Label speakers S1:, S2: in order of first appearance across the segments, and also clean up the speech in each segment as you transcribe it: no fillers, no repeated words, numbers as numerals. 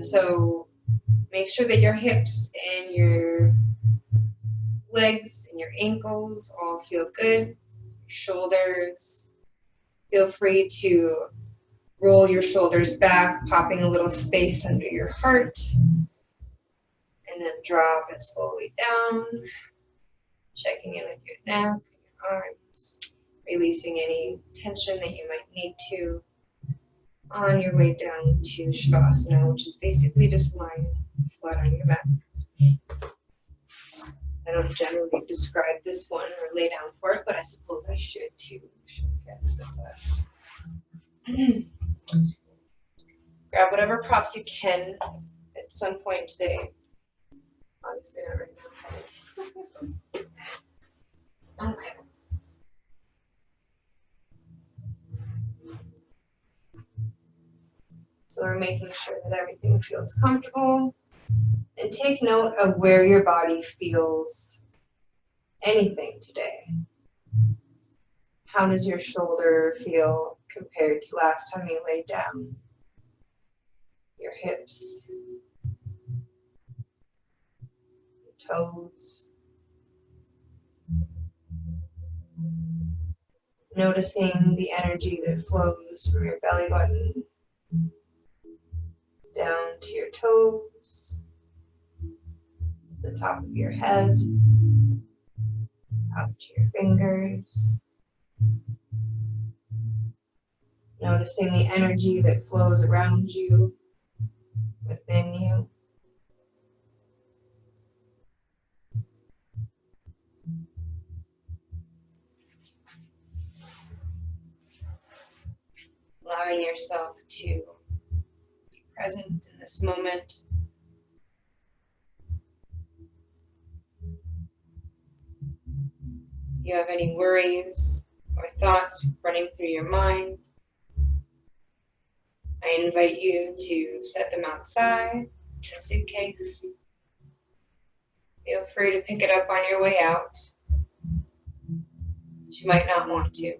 S1: So make sure that your hips and your legs and your ankles all feel good. Shoulders, feel free to roll your shoulders back, popping a little space under your heart. And then drop it slowly down, checking in with your neck, your arms, releasing any tension that you might need to on your way down to Shavasana, which is basically just lying flat on your back. I don't generally describe this one or lay down for it, but I suppose I should too. Grab whatever props you can at some point today. Obviously not right now. Okay. So we're making sure that everything feels comfortable. And take note of where your body feels anything today. How does your shoulder feel compared to last time you laid down? Your hips, your toes. Noticing the energy that flows from your belly button down to your toes, the top of your head, out to your fingers. Noticing the energy that flows around you, within you. Allowing yourself to be present in this moment. If you have any worries or thoughts running through your mind, I invite you to set them outside in a suitcase. Feel free to pick it up on your way out, but you might not want to.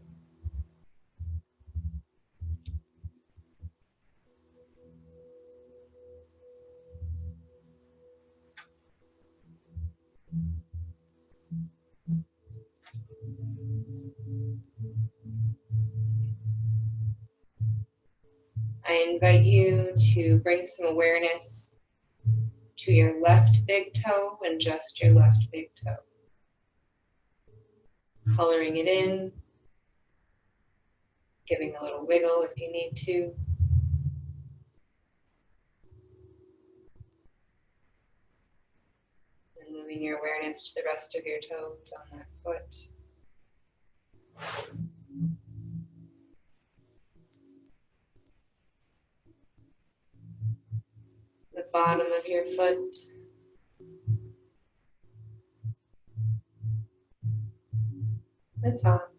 S1: I invite you to bring some awareness to your left big toe and just your left big toe. Coloring it in, giving a little wiggle if you need to. And moving your awareness to the rest of your toes on that foot. The bottom of your foot. The top.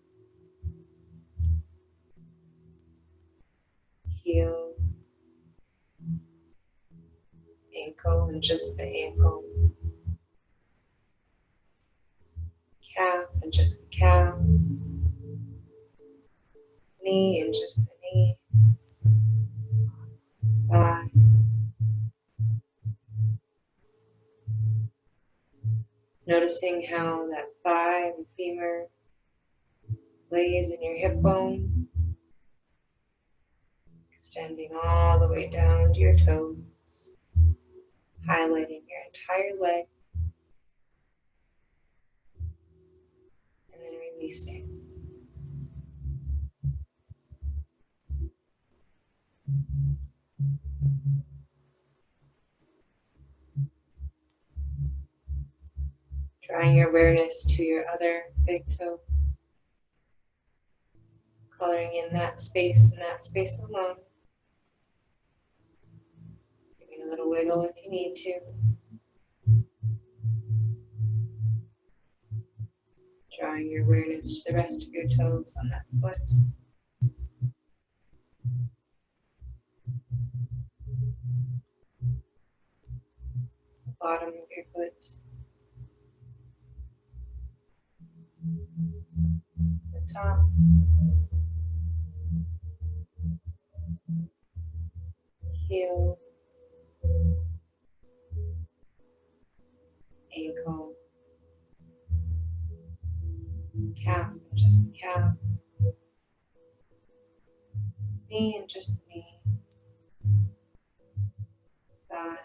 S1: Heel. Ankle and just the ankle. Calf and just the calf. Knee and just the knee. Thigh. Noticing how that thigh and femur lays in your hip bone, extending all the way down to your toes, highlighting your entire leg, and then releasing. Drawing your awareness to your other big toe, coloring in that space and that space alone. Giving a little wiggle if you need to. Drawing your awareness to the rest of your toes on that foot. The bottom of your foot. The top. Heel. calf and just the calf, knee and just the knee, thigh.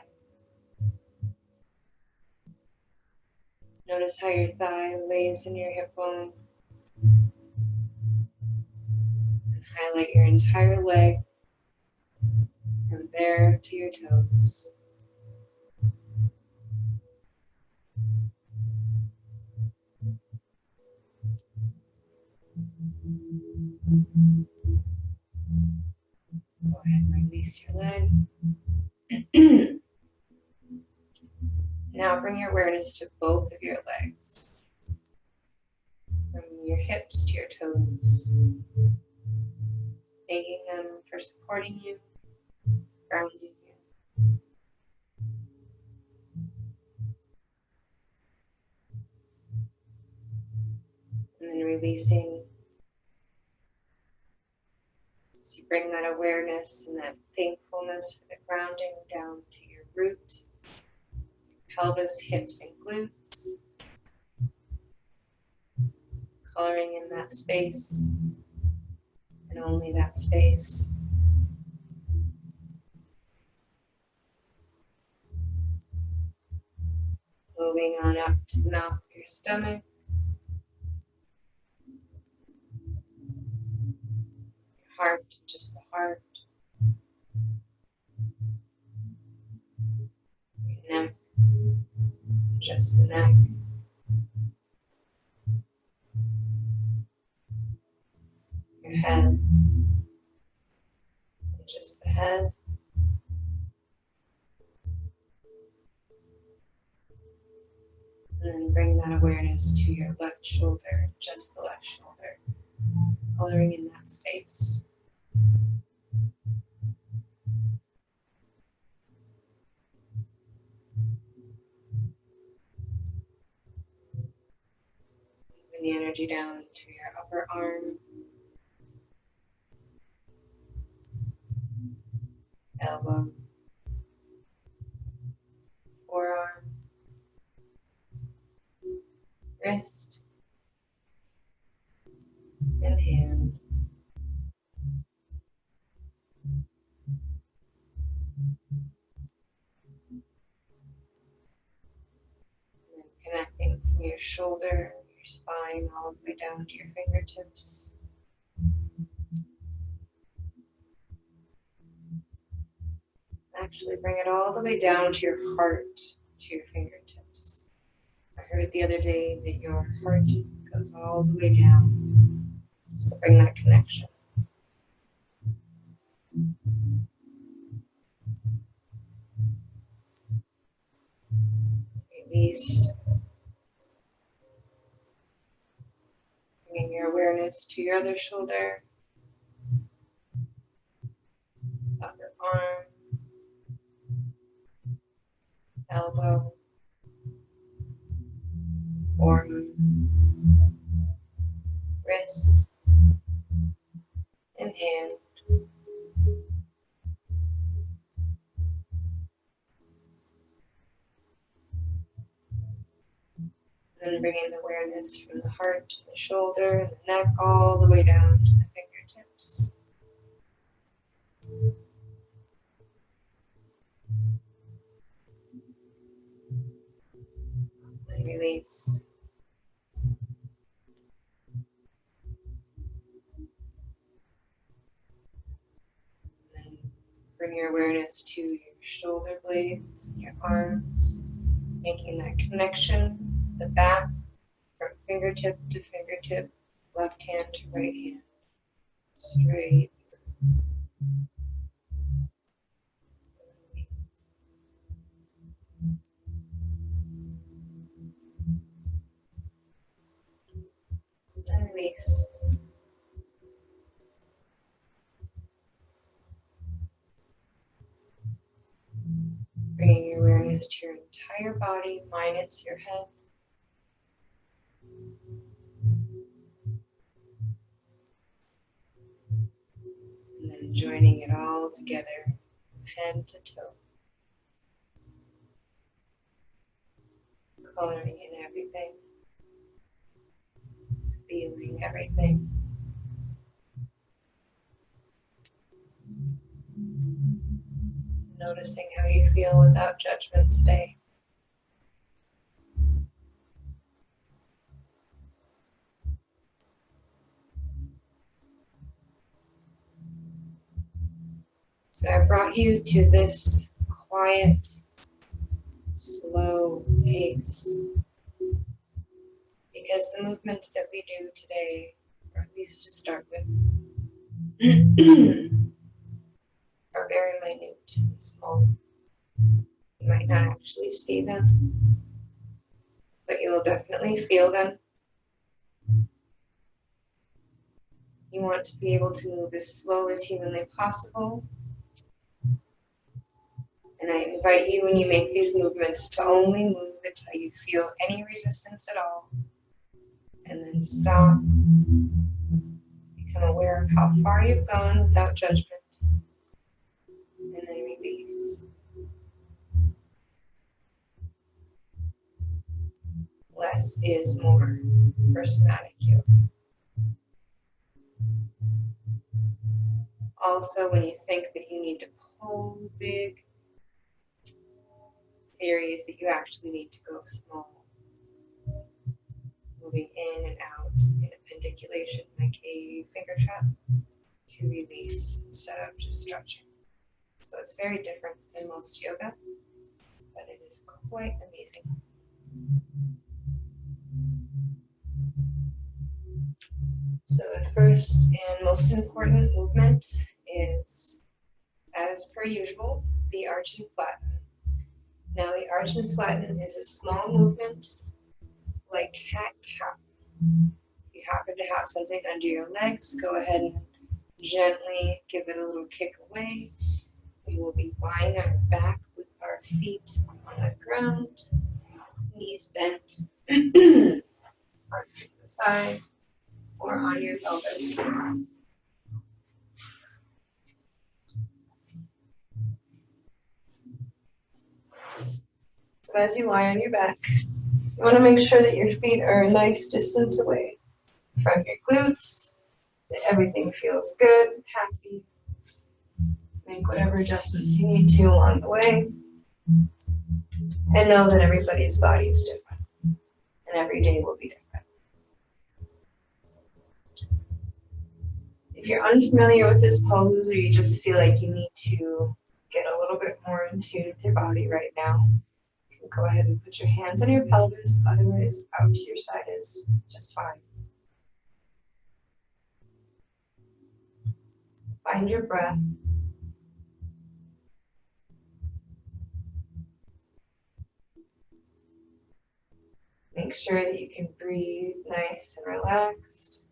S1: Notice how your thigh lays in your hip bone, and highlight your entire leg from there to your toes. Go ahead and release your leg. Now bring your awareness to both of your legs, from your hips to your toes, thanking them for supporting you, grounding you. And then releasing as you bring that awareness and that thankfulness for the grounding down to your root, pelvis, hips, and glutes, coloring in that space and only that space. Moving on up to the mouth of your stomach, your heart, just the heart, your neck, just the neck, your head, and just the head, and then bring that awareness to your left shoulder, just the left shoulder, coloring in that space. Moving the energy down to your upper arm, elbow, forearm, wrist, and hand. And then connecting from your shoulder, your spine, all the way down to your fingertips. Actually, bring it all the way down to your heart, to your fingertips. I heard the other day that your heart goes all the way down. So bring that connection. Release. Bringing your awareness to your other shoulder, upper arm, elbow, forearm, wrist, and hand. And then bringing the awareness from the heart to the shoulder and the neck all the way down to the fingertips. And release. And then bring your awareness to your shoulder blades and your arms, making that connection, the back from fingertip to fingertip, left hand to right hand, straight. And release. Bringing your awareness to your entire body, minus your head. And then joining it all together, head to toe. Coloring in everything. feeling everything. Noticing how you feel without judgment today. So I brought you to this quiet, slow pace because the movements that we do today, or at least to start with, are very minute and small. You might not actually see them, but you will definitely feel them. You want to be able to move as slow as humanly possible. And I invite you, when you make these movements, to only move until you feel any resistance at all. And then stop. Become aware of how far you've gone without judgment. And then release. Less is more for somatic yoga. Also, when you think that you need to pull big, theory is that you actually need to go small. Moving in and out in a pendiculation like a finger trap to release instead of just stretching. So it's very different than most yoga, but it is quite amazing. So the first and most important movement is, as per usual, the arch and flatten. Now the arch and flatten is a small movement like cat-cow. If you happen to have something under your legs, go ahead and gently give it a little kick away. We will be lying on our back with our feet on the ground, knees bent, arms to the side, or on your pelvis. So as you lie on your back, you want to make sure that your feet are a nice distance away from your glutes, that everything feels good, happy. Make whatever adjustments you need to along the way. And know that everybody's body is different, and every day will be different. If you're unfamiliar with this pose, or you just feel like you need to get a little bit more in tune with your body right now, you can go ahead and put your hands on your pelvis, otherwise out to your side is just fine. Find your breath. Make sure that you can breathe nice and relaxed.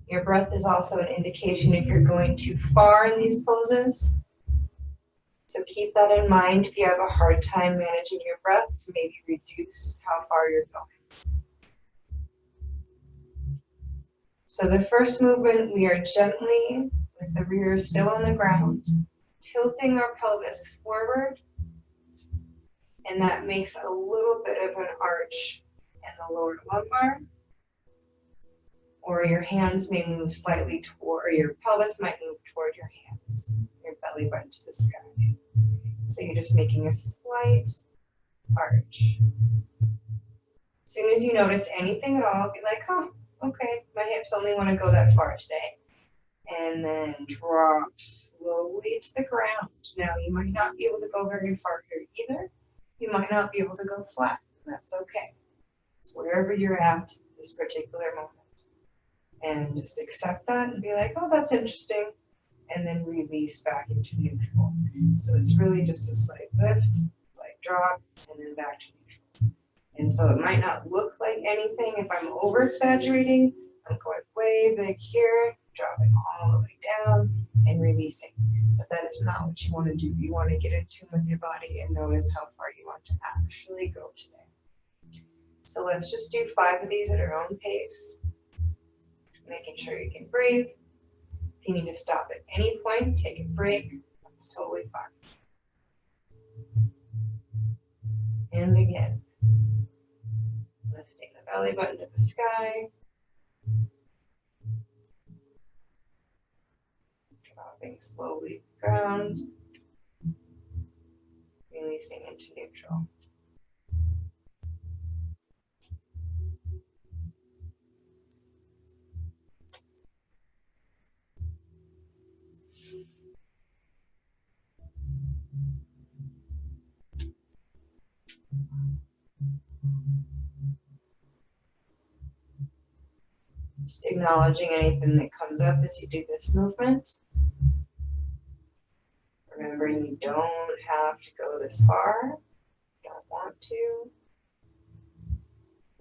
S1: Your breath is also an indication if you're going too far in these poses. So keep that in mind if you have a hard time managing your breath, to maybe reduce how far you're going. So the first movement, we are gently, with the rear still on the ground, tilting our pelvis forward, and that makes a little bit of an arch in the lower lumbar. Or your hands may move slightly toward, or your pelvis might move toward your hands, your belly button to the sky. So you're just making a slight arch. As soon as you notice anything at all, be like, oh, okay, my hips only want to go that far today. And then drop slowly to the ground. Now, you might not be able to go very far here either. You might not be able to go flat. That's okay. It's wherever you're at this particular moment. And just accept that and be like, oh, that's interesting. And then release back into neutral. So it's really just a slight lift, slight drop, and then back to neutral. And so it might not look like anything if I'm over exaggerating. I'm going way big here, dropping all the way down and releasing. But that is not what you want to do. You want to get in tune with your body and notice how far you want to actually go today. So let's just do 5 of these at our own pace. Making sure you can breathe. If you need to stop at any point, take a break. That's totally fine. And again, lifting the belly button to the sky. Dropping slowly to the ground. Releasing into neutral. Just acknowledging anything that comes up as you do this movement. Remembering you don't have to go this far. You don't want to.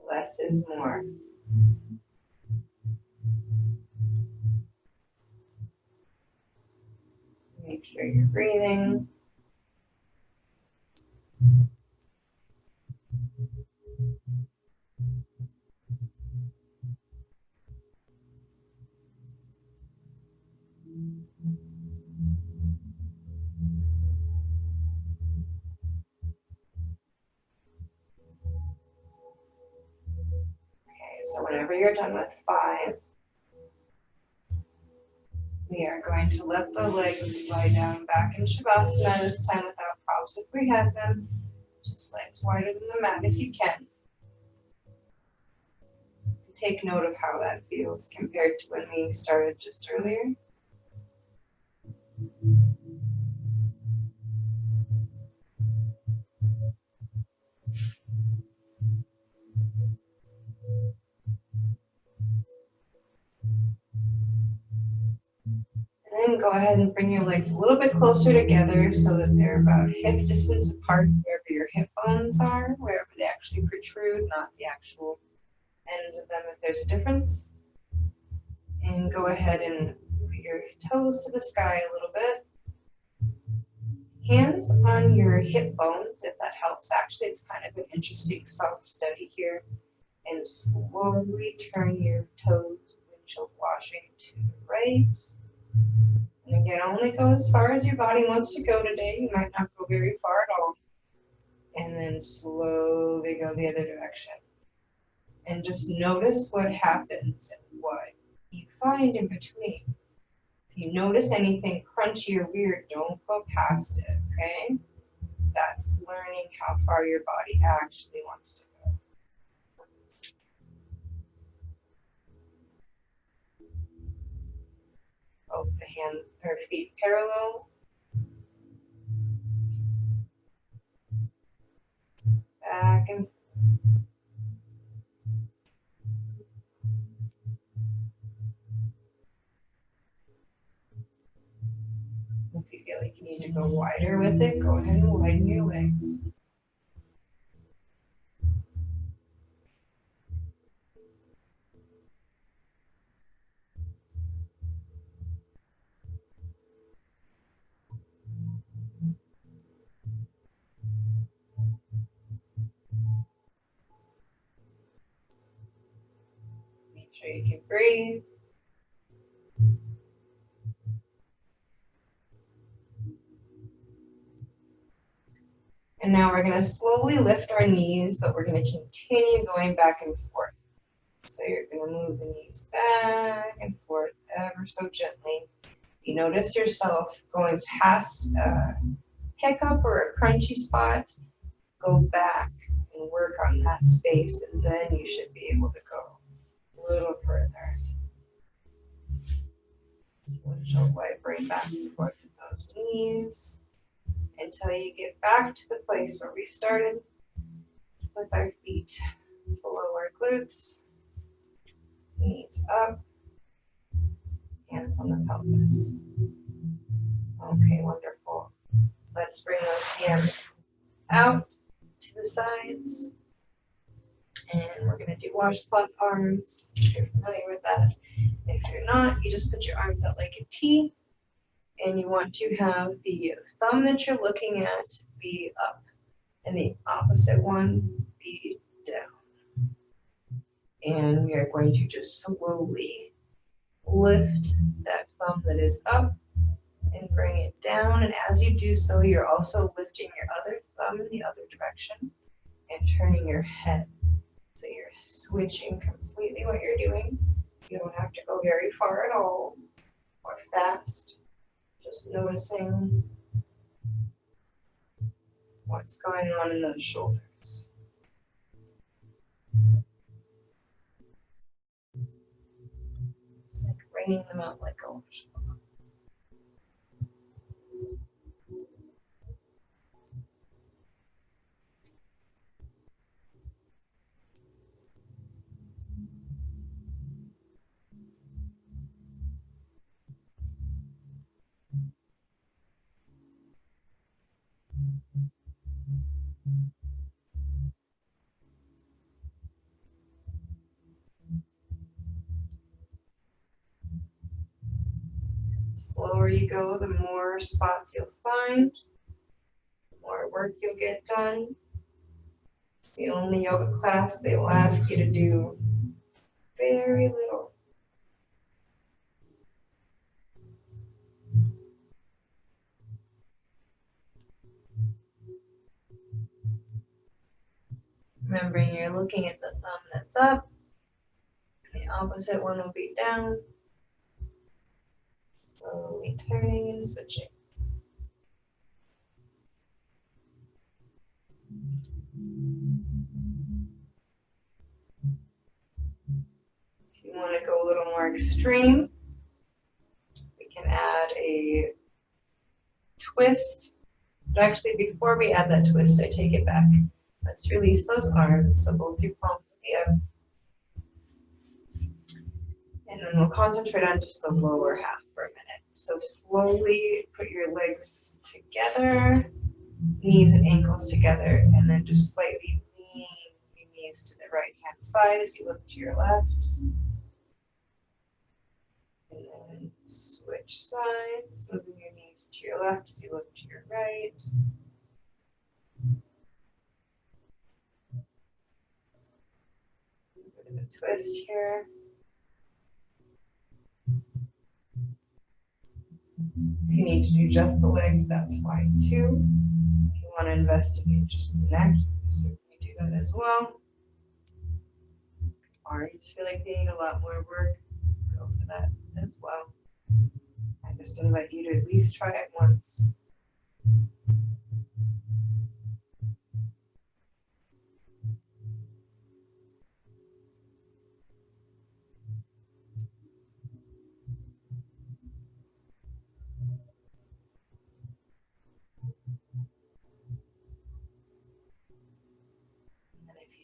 S1: Less is more. Make sure you're breathing. Okay, so whenever you're done with 5, we are going to let the legs lie down back in Shavasana, this time without props if we have them. Just legs wider than the mat if you can. Take note of how that feels compared to when we started just earlier. And then go ahead and bring your legs a little bit closer together so that they're about hip distance apart wherever your hip bones are, wherever they actually protrude, not the actual ends of them if there's a difference. And go ahead and put your toes to the sky a little bit. Hands on your hip bones, if that helps. Actually, it's kind of an interesting self-study here. And slowly turn your toes windshield washing to the right. And again, only go as far as your body wants to go today. You might not go very far at all. And then slowly go the other direction. And just notice what happens and what you find in between. If you notice anything crunchy or weird, don't go past it, okay? That's learning how far your body actually wants to go. Both the hands or feet parallel. Back and forth. If you feel like you need to go wider with it, go ahead and widen your legs. Make sure you can breathe. And now we're going to slowly lift our knees, but we're going to continue going back and forth. So you're going to move the knees back and forth ever so gently. You notice yourself going past a hiccup or a crunchy spot, go back and work on that space, and then you should be able to go a little further. So vibrate back and forth with those knees until you get back to the place where we started with our feet below our glutes, knees up, hands on the pelvis. Okay, wonderful. Let's bring those hands out to the sides. And we're going to do washcloth arms, if you're familiar with that. If you're not, you just put your arms out like a T. And you want to have the thumb that you're looking at be up and the opposite one be down. And we are going to just slowly lift that thumb that is up and bring it down. And as you do so, you're also lifting your other thumb in the other direction and turning your head. So you're switching completely what you're doing. You don't have to go very far at all or fast. Just noticing what's going on in those shoulders. It's like wringing them out like a washcloth. The slower you go, the more spots you'll find, the more work you'll get done. It's the only yoga class they will ask you to do very little. Remembering you're looking at the thumb that's up, the opposite one will be down. Slowly turning and switching. If you want to go a little more extreme, we can add a twist. But actually, before we add that twist, I take it back. Let's release those arms, so both your palms will be up. And then we'll concentrate on just the lower half for a minute. So slowly put your legs together, knees and ankles together, and then just slightly lean your knees to the right hand side as you look to your left. And then switch sides, moving your knees to your left as you look to your right. A bit of a twist here. If you need to do just the legs, that's fine too. If you want to investigate just the neck, you can certainly do that as well. Or you just feel like they need a lot more work, go for that as well. I just invite you to at least try it once.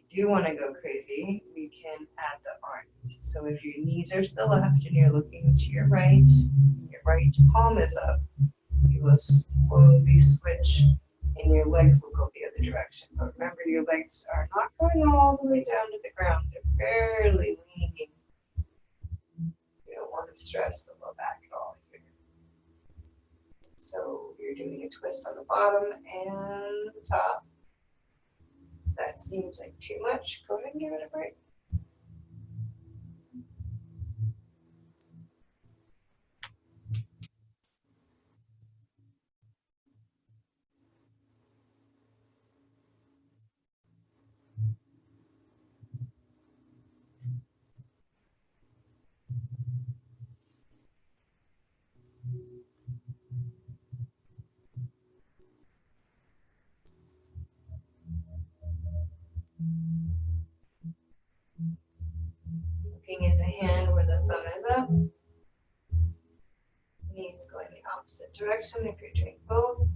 S1: Do you want to go crazy, we can add the arms. So if your knees are to the left and you're looking to your right, and your right palm is up, you will slowly switch and your legs will go the other direction. But remember, your legs are not going all the way down to the ground. They're barely leaning. You don't want to stress the low back at all here. So you're doing a twist on the bottom and the top. That seems like too much. Go ahead and give it a break. Looking at the hand where the thumb is up. Knees going the opposite direction if you're doing both.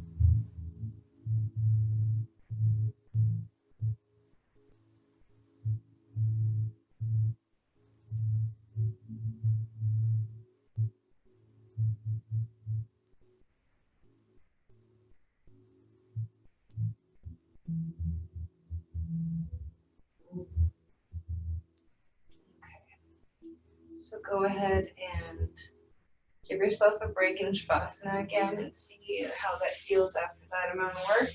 S1: So go ahead and give yourself a break in Shavasana again and see how that feels after that amount of work.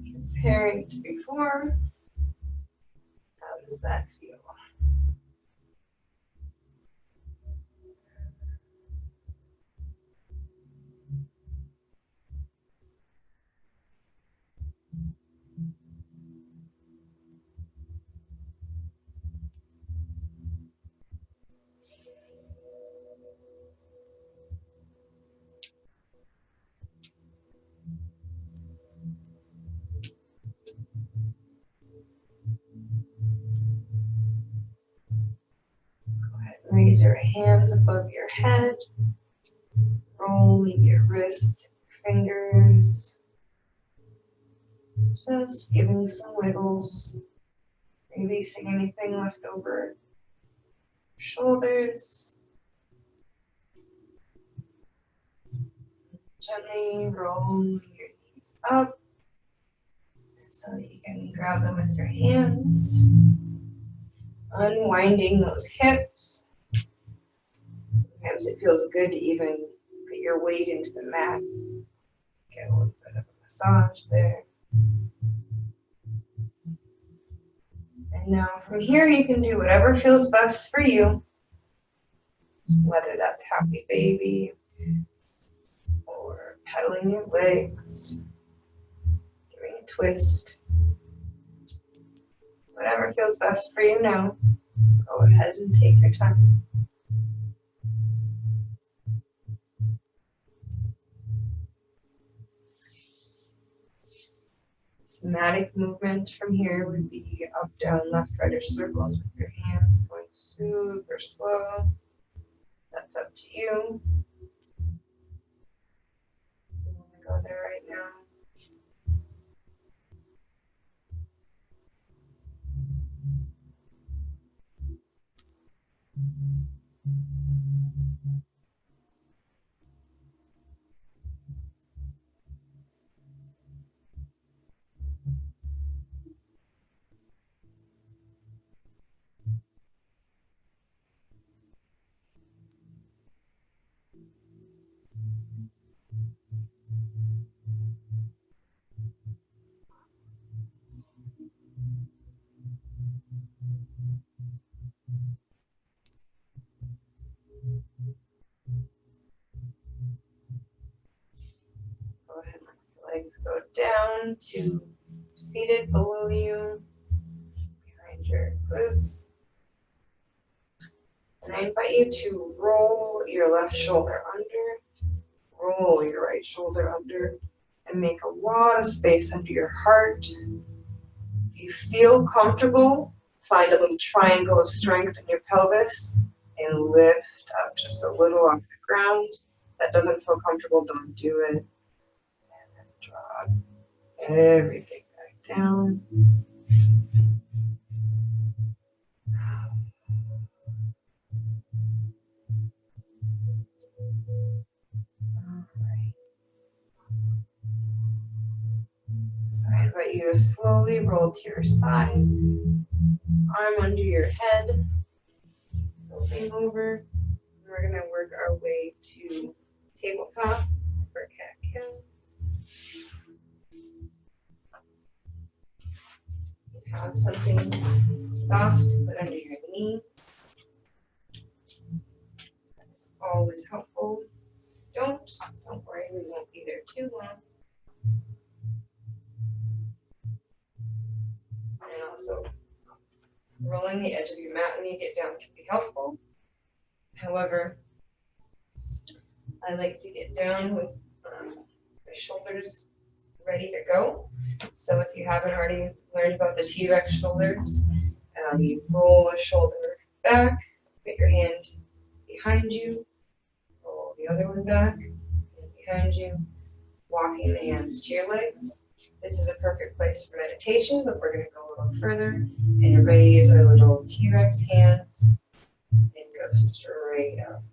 S1: Comparing to before, how does that feel? raise your hands above your head, rolling your wrists, fingers, just giving some wiggles, releasing anything left over. Shoulders, gently rolling your knees up so that you can grab them with your hands, unwinding those hips. Sometimes it feels good to even put your weight into the mat, get a little bit of a massage there. And now from here you can do whatever feels best for you, whether that's happy baby or pedaling your legs, giving a twist. Whatever feels best for you now, go ahead and take your time. Somatic movement from here would be up, down, left, right, or circles with your hands, going super slow. That's up to you. You want to go there right now. Go ahead and let your legs go down to seated below you, behind your glutes. And I invite you to roll your left shoulder under, roll your right shoulder under, and make a lot of space under your heart. If you feel comfortable, find a little triangle of strength in your pelvis and lift up just a little off the ground. If that doesn't feel comfortable, don't do it. And then drop everything back down. Alright. So I invite you to slowly roll to your side, arm under your head, flipping over. We're going to work our way to tabletop for cat-cow. Have something soft to put under your knees. That's always helpful. Don't worry, we won't be there too long. And also, rolling the edge of your mat when you get down can be helpful. However, I like to get down with my shoulders ready to go. So if you haven't already learned about the T-Rex shoulders, you roll a shoulder back, put your hand behind you, roll the other one back, and behind you, walking the hands to your legs. This is a perfect place for meditation, but we're going to go a little further. And you're ready to use our little T-Rex hands and go straight up.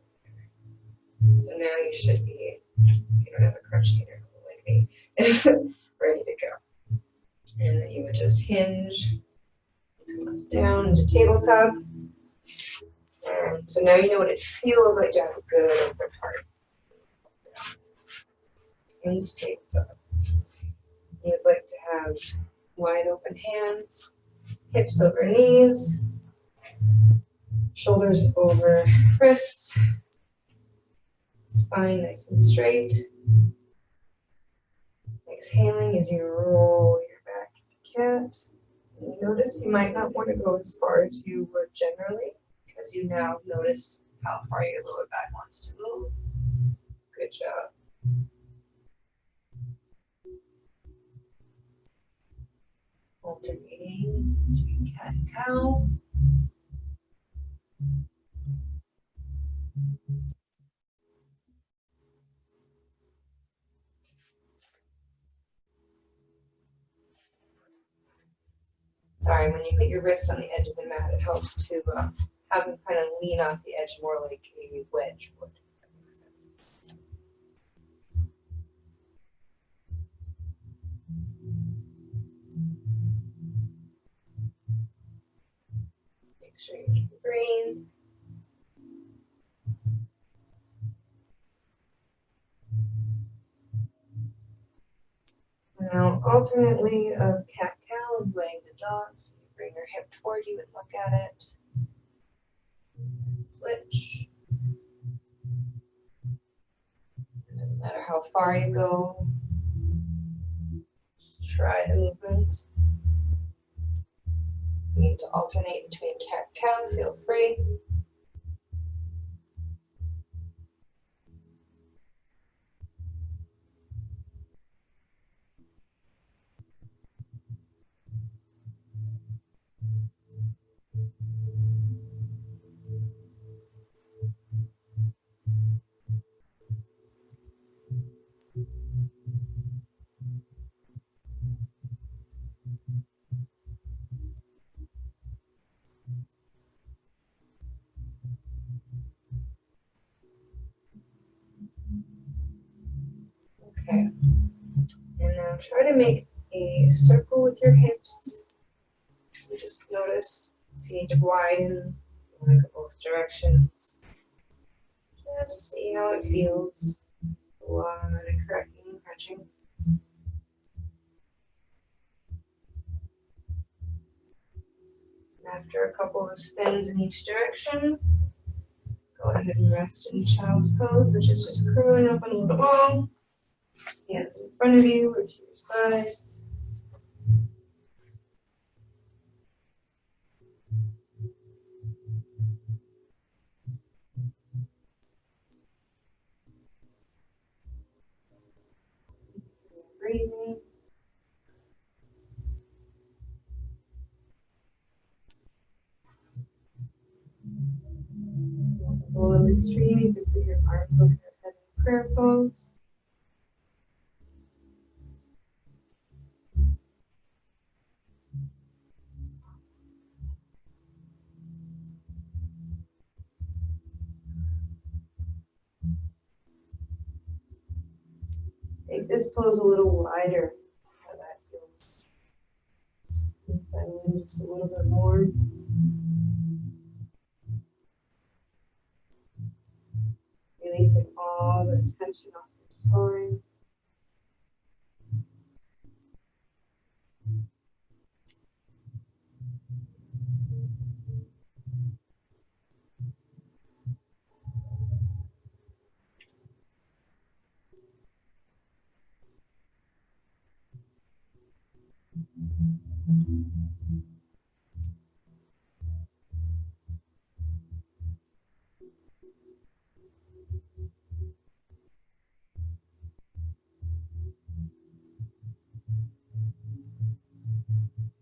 S1: So now you should be, if you don't have a crutch either, like me, ready to go. And then you would just hinge, come down into tabletop. And so now you know what it feels like to have a good open heart. Into tabletop. You'd like to have wide open hands, hips over knees, shoulders over wrists, spine nice and straight. Exhaling as you roll your back into cat. And notice you might not want to go as far as you would generally, because you now have noticed how far your lower back wants to move. Good job. Alternating between cat and cow. Sorry, when you put your wrists on the edge of the mat, it helps to have them kind of lean off the edge more like a wedge would. If that makes sense. Make sure you can breathe. Now, alternately of cat-cow and laying the dog, so you bring your hip toward you and look at it. Switch. It doesn't matter how far you go. Just try the movement. You need to alternate between cat-cow, feel free. Okay. And now try to make a circle with your hips. You just notice if you need to widen, you want to go both directions. Just see how it feels. A lot of cracking and crunching. After a couple of spins in each direction, go ahead and rest in child's pose, which is just curling up on a little ball. Hands in front of you or to your sides. Breathing. A little extreme, you can put your arms over your head in prayer pose. Make this pose a little wider. See how that feels. Settle in just a little bit more. Releasing all the tension off your spine.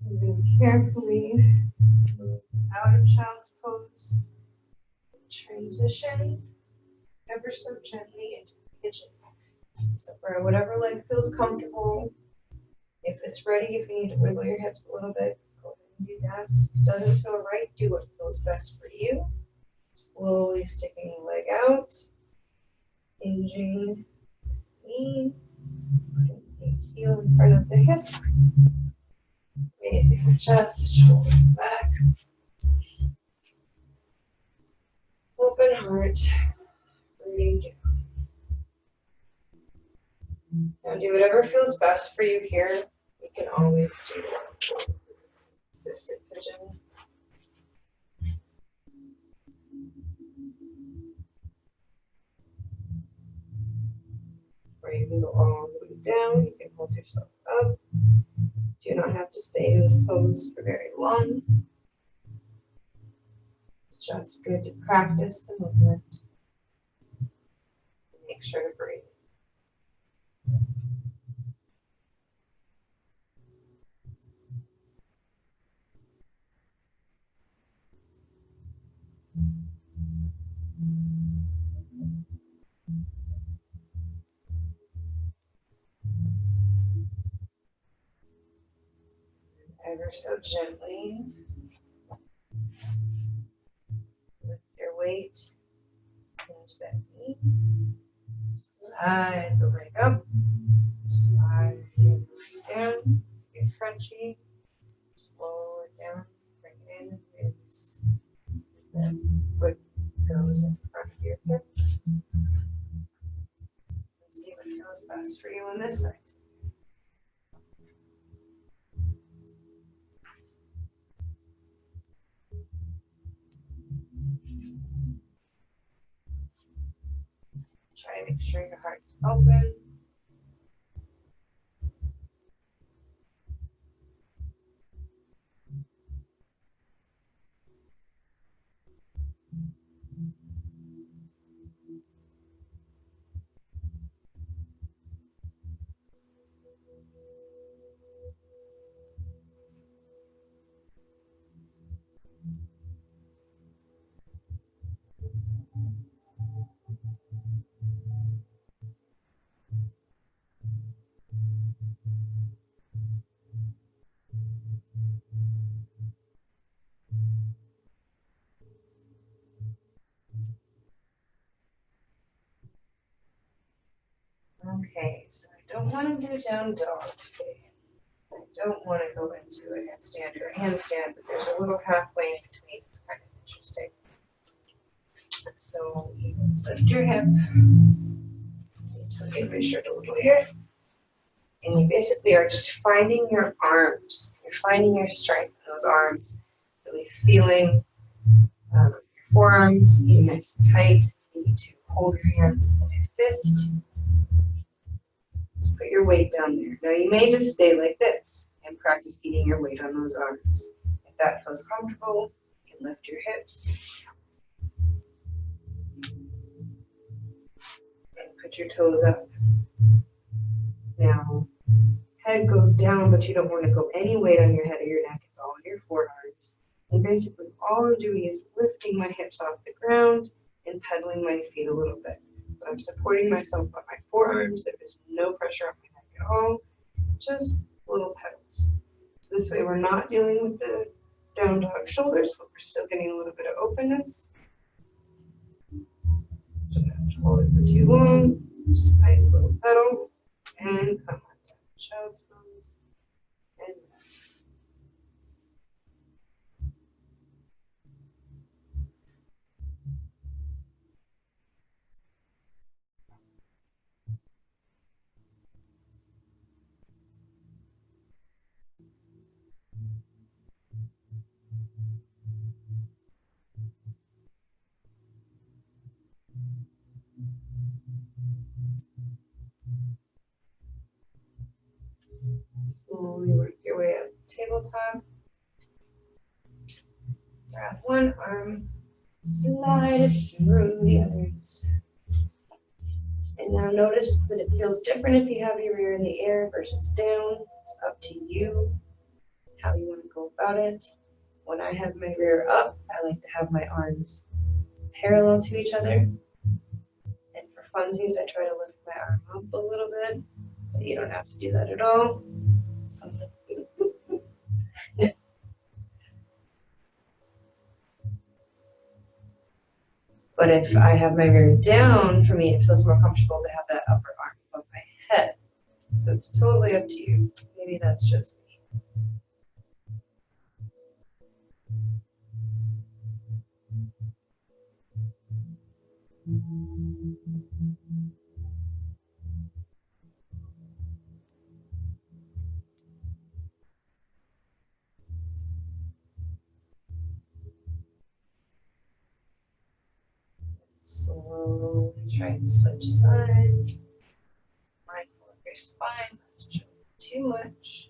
S1: Moving carefully out of child's pose. Transition ever so gently into pigeon. So for whatever leg feels comfortable, if it's ready, if you need to wiggle your hips a little bit, go ahead and do that. If it doesn't feel right, do what feels best for you. Slowly sticking the leg out, hinging knee, putting the heel in front of the hip, raising the chest, shoulders back, open heart, breathing down. Now do whatever feels best for you here. You can always do assisted pigeon. Or you can go all the way down. You can hold yourself up. Do not have to stay in this pose for very long. It's just good to practice the movement. Make sure to breathe. ever so gently. Lift your weight into that knee. Slide the leg up. Slide the leg down. Get crunchy. Slow it down. Bring it in. Release. That foot goes in front of your hip. Let's see what feels best for you on this side. Try to make sure your heart's open. Okay, so I don't want to do down dog today. I don't want to go into a headstand or a handstand, but there's a little halfway in between. It's kind of interesting. So you lift your hip, tuck in my shirt a little here, and you basically are just finding your arms. You're finding your strength in those arms, really feeling your forearms being nice and tight. You need to hold your hands in a fist. Just put your weight down there. Now you may just stay like this and practice getting your weight on those arms. If that feels comfortable, you can lift your hips and put your toes up. Now, head goes down, but you don't want to go any weight on your head or your neck. It's all on your forearms. And basically all I'm doing is lifting my hips off the ground and pedaling my feet a little bit. But I'm supporting myself on my forearms. There is no pressure on my neck at all. Just little pedals. So this way we're not dealing with the down dog shoulders, but we're still getting a little bit of openness. Don't have to hold it for too long. Just a nice little pedal. And come on down. Child's pose. And slowly work your way up tabletop. Grab one arm, slide it through the others. And now notice that it feels different if you have your rear in the air versus down. It's up to you how you want to go about it. When I have my rear up, I like to have my arms parallel to each other. And for funsies, I try to lift my arm up a little bit, but you don't have to do that at all. But if I have my rear down, for me, it feels more comfortable to have that upper arm above my head. So it's totally up to you. Maybe that's just me. Slowly try and switch sides. Mindful of your spine, not to show too much.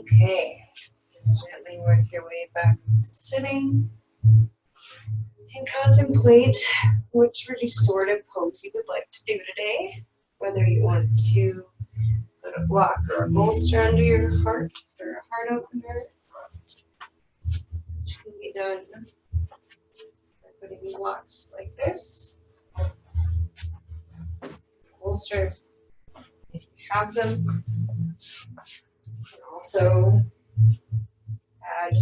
S1: Okay. Gently work your way back to sitting and contemplate which restorative pose you would like to do today. Whether you want to put a block or a bolster under your heart or a heart opener, which can be done by putting blocks like this. Bolster, if you have them. You can also add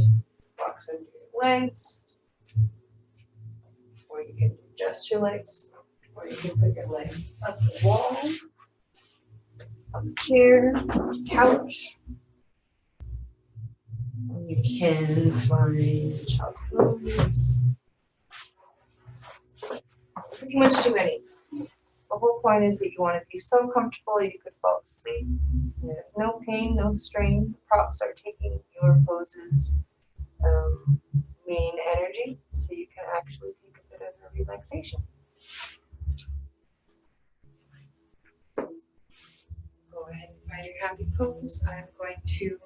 S1: blocks under your legs, or you can do just your legs, or you can put your legs up the wall, up a chair, couch. You can find child's pose. Pretty much do anything. The whole point is that you want to be so comfortable you could fall asleep. There's no pain, no strain. The props are taking your poses main energy, so you can actually take a bit of a relaxation. Go ahead and find your happy pose. I'm going to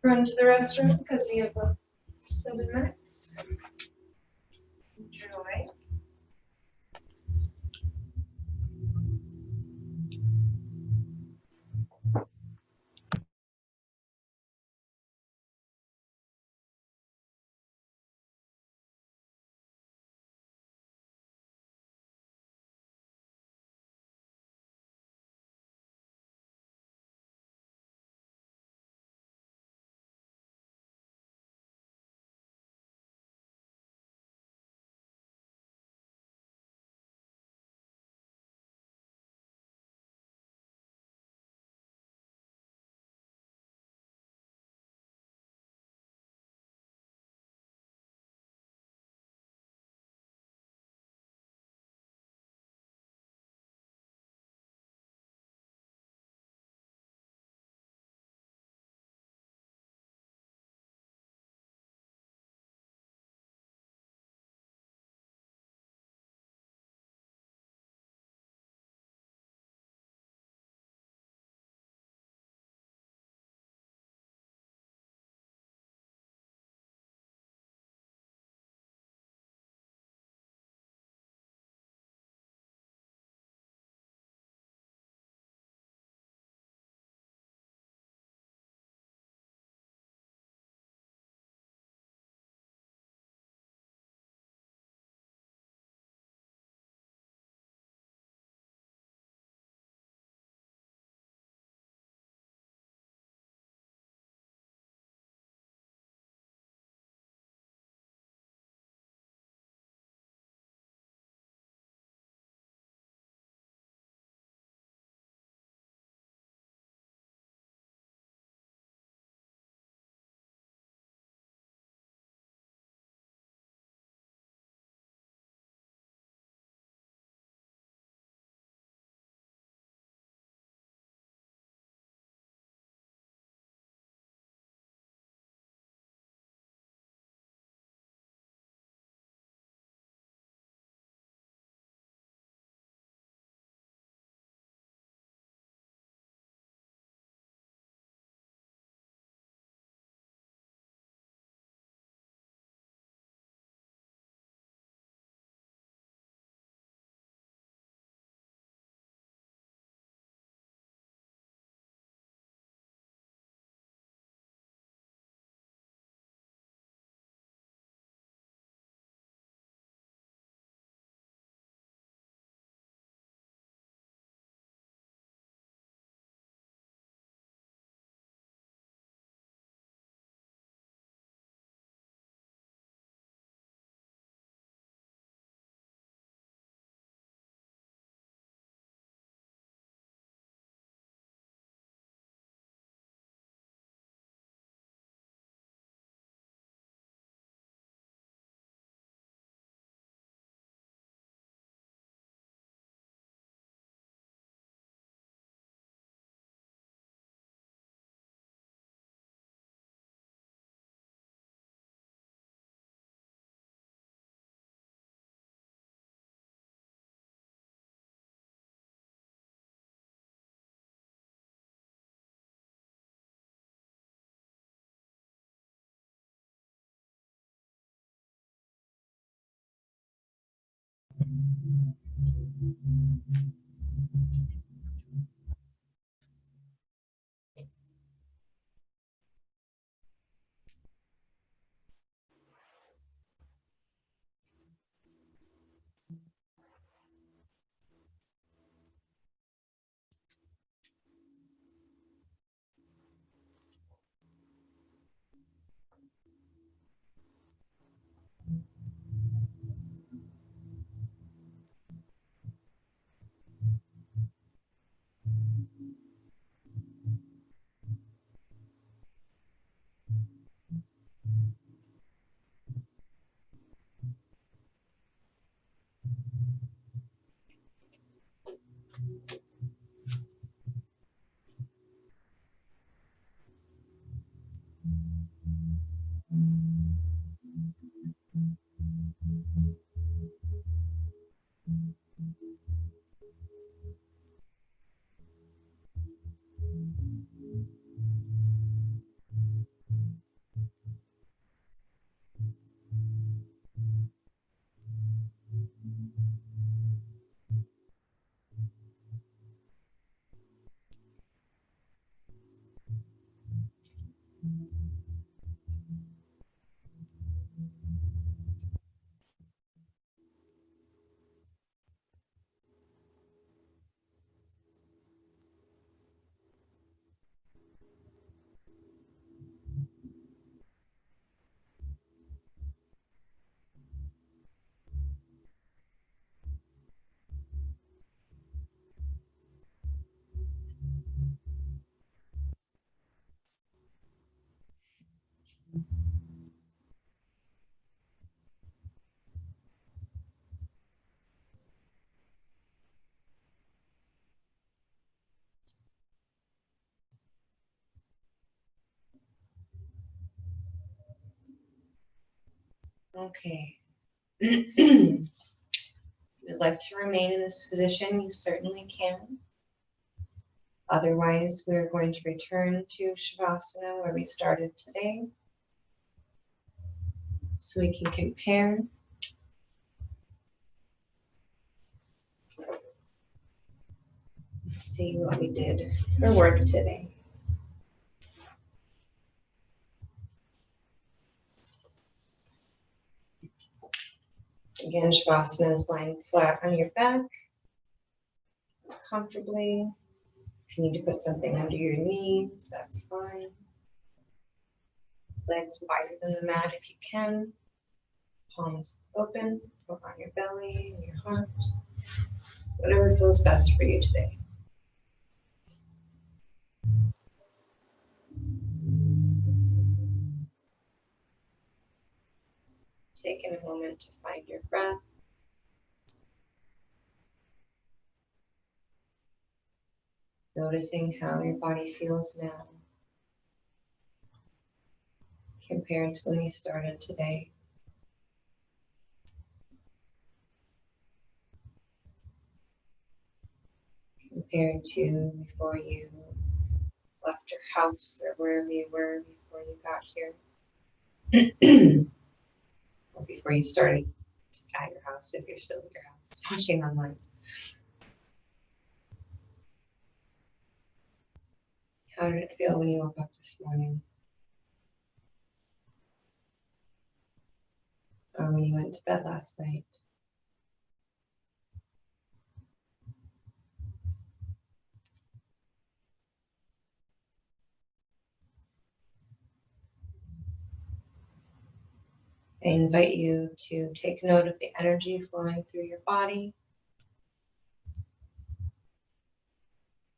S1: run to the restroom because you have about 7 minutes. Enjoy. Okay. If you'd like to remain in this position, you certainly can. Otherwise, we're going to return to Shavasana where we started today, so we can compare. See what we did for work today. Again, Shavasana is lying flat on your back, comfortably. If you need to put something under your knees, that's fine. Legs wider than the mat if you can. Palms open, look on your belly and your heart. Whatever feels best for you today. Taking a moment to find your breath. Noticing how your body feels now compared to when you started today. Compared to before you left your house or wherever you were before you got here. Or before you started at your house, if you're still at your house, watching online. How did it feel when you woke up this morning? Or when you went to bed last night? I invite you to take note of the energy flowing through your body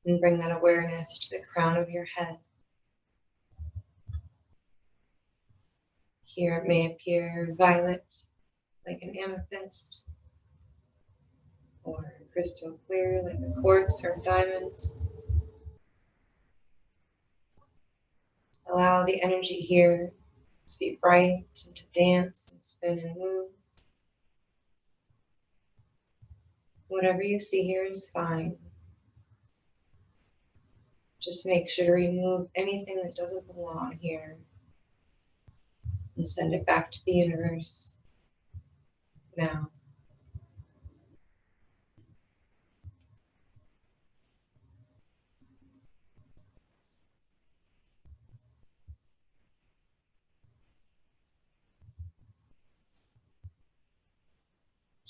S1: and bring that awareness to the crown of your head. Here it may appear violet, like an amethyst, or crystal clear, like a quartz or a diamond. Allow the energy here to be bright and to dance and spin and move. Whatever you see here is fine. Just make sure to remove anything that doesn't belong here and send it back to the universe now.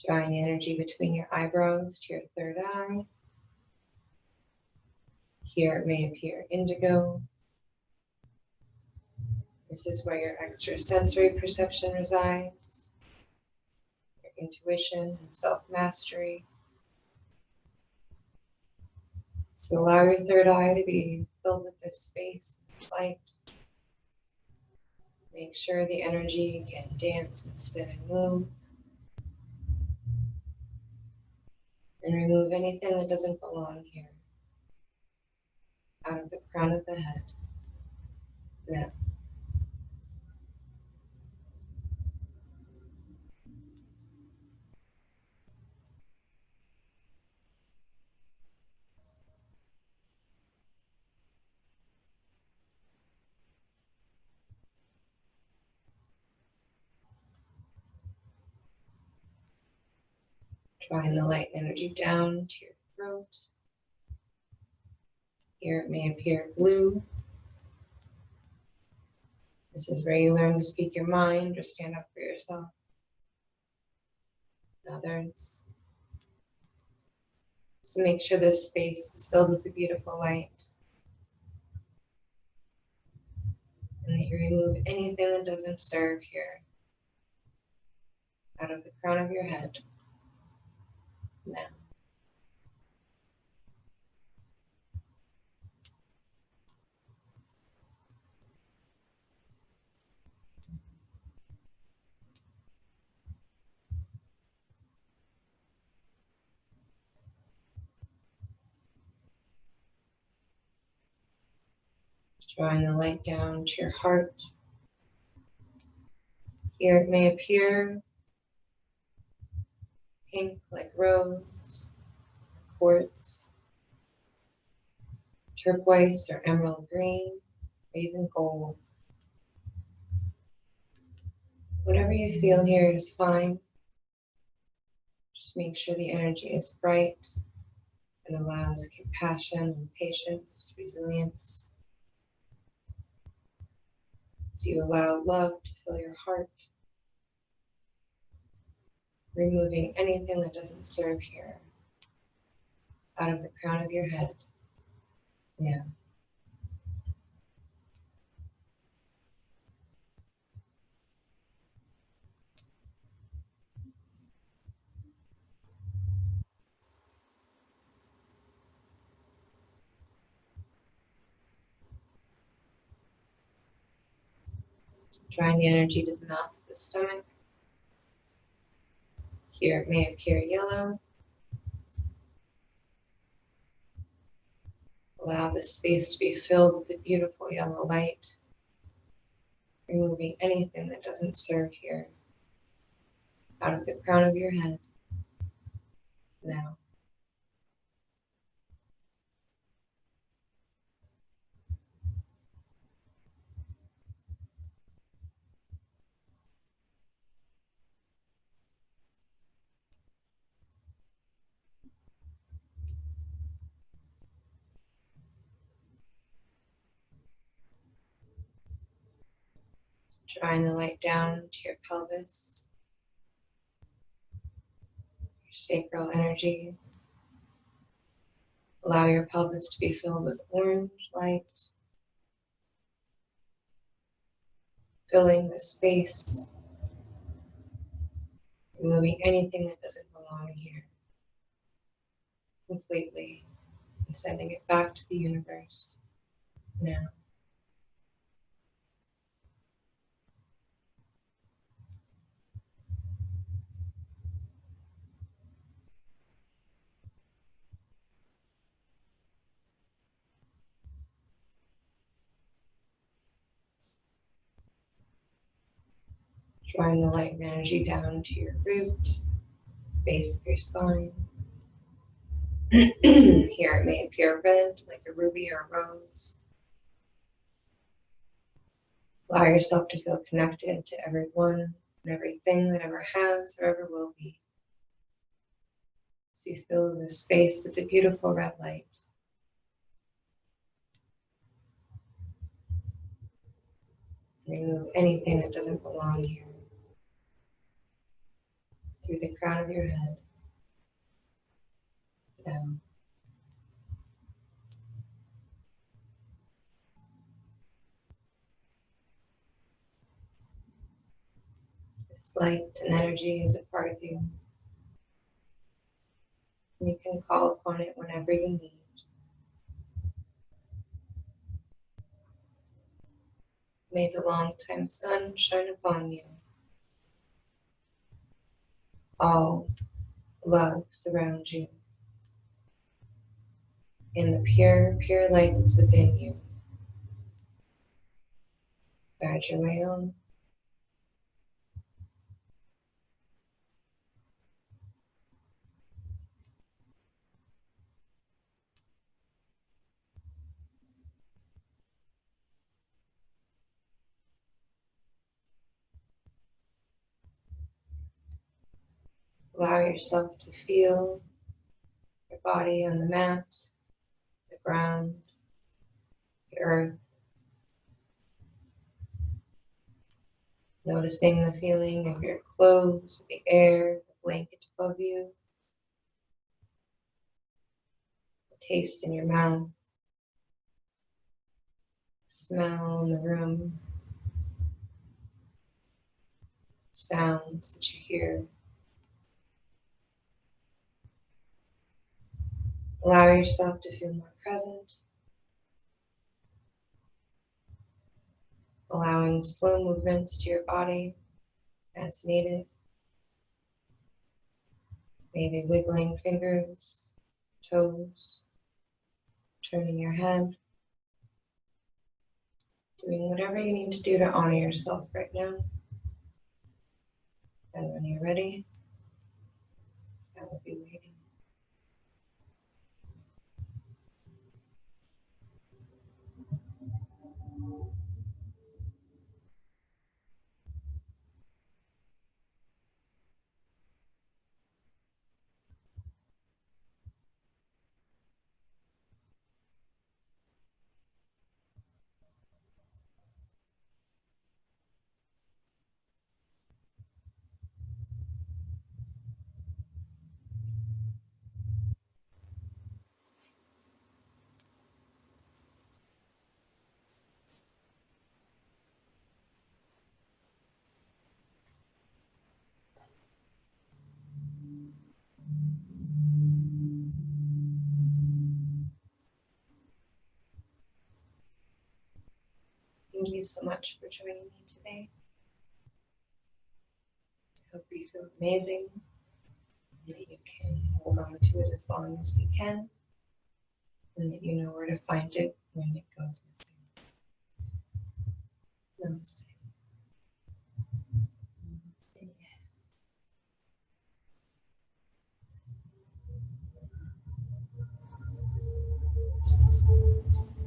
S1: Drawing the energy between your eyebrows to your third eye. Here it may appear indigo. This is where your extrasensory perception resides, your intuition and self-mastery. So allow your third eye to be filled with this space, this light. Make sure the energy can dance and spin and move. And remove anything that doesn't belong here out of the crown of the head. Now, drawing the light energy down to your throat. Here it may appear blue. This is where you learn to speak your mind or stand up for yourself and others. So make sure this space is filled with the beautiful light, and that you remove anything that doesn't serve here out of the crown of your head. Now, drawing the light down to your heart. Here it may appear pink like rose, quartz, turquoise or emerald green, or even gold. Whatever you feel here is fine. Just make sure the energy is bright and allows compassion and patience, resilience. As you allow love to fill your heart, removing anything that doesn't serve here out of the crown of your head. Now, drawing the energy to the mouth of the stomach. Here it may appear yellow. Allow the space to be filled with the beautiful yellow light, removing anything that doesn't serve here out of the crown of your head. Now, drawing the light down to your pelvis, your sacral energy. Allow your pelvis to be filled with orange light, filling the space, removing anything that doesn't belong here completely, and sending it back to the universe. Now, drawing the light energy down to your root, base of your spine. Here it may appear red, like a ruby or a rose. Allow yourself to feel connected to everyone and everything that ever has or ever will be. So you fill the space with the beautiful red light. Remove anything that doesn't belong here. through the crown of your head, down. This light and energy is a part of you. You can call upon it whenever you need. May the long-time sun shine upon you. All love surrounds you. In the pure, pure light that's within you, guide your way on. Allow yourself to feel your body on the mat, the ground, the earth. Noticing the feeling of your clothes, the air, the blanket above you, the taste in your mouth, the smell in the room, sounds that you hear. Allow yourself to feel more present, allowing slow movements to your body as needed. Maybe wiggling fingers, toes, turning your head, doing whatever you need to do to honor yourself right now. And when you're ready, I will be waiting. Thank you so much for joining me today. I hope you feel amazing, and that you can hold on to it as long as you can, and that you know where to find it when it goes missing. Namaste. Namaste.